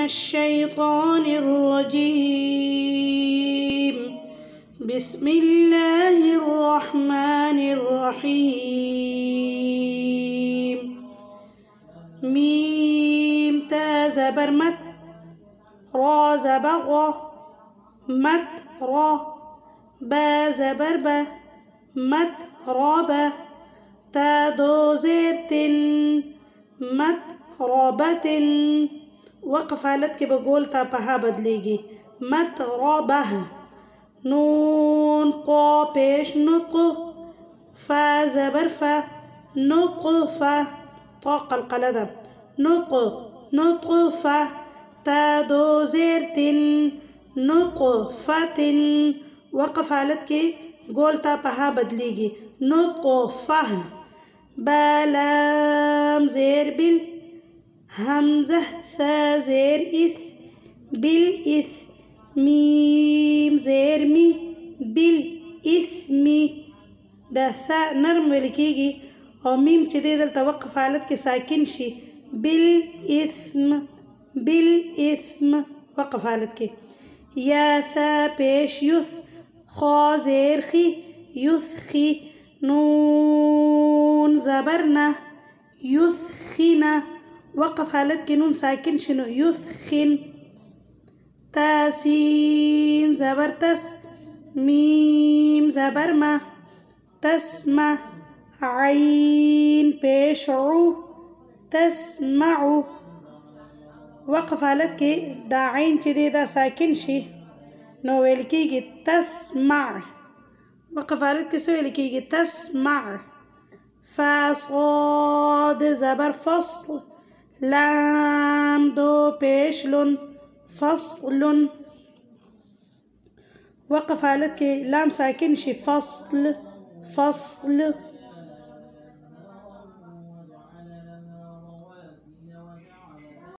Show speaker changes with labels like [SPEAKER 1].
[SPEAKER 1] الشيطان الرجيم. بسم الله الرحمن الرحيم. ميم تا زبر مت، را زبر را، مت را، با زبر با، مت را با، تا دو زیر تن، مت رابط. وقف حالت کې به ګول تا په ها بدلیږي. مت رابه. نون قا پیش نطق، فا زبر فا، نطفة. طا قلقله ده. نطفة. تا دو زیر تن، نطفة. وقف حالت کې ګول تا په ها بدلیږي. نطفة. با لام زیر بل، همزة ثا زیر إث، بالإث. ميم زیر مي، بالإثم. دا ثا نرم ویل کېږي او میم چې دی دلته وقف حالت کې ساکن شي. بالإثم، بالإثم. وقف حالت کې. یا ثا پیش یث، خا زیر خي، یثخي. نون زبرنا، یثخنا. وقف حالت کې نون ساکن شنو، یثخن. تا سین زبر تس، میم زبر ما، تسمع. عین پیش عو، تسمعو. وقف حالت کې دا عین چې دی دا ساکن شي نو ویل کېږي تسمع. وقف حالت کې څه ویل کېږي، تسمع. فا صاد زبر فصل، لام دو پیش لن، فصل. وقف حالت کې لام ساکن شي، فصل، فصل.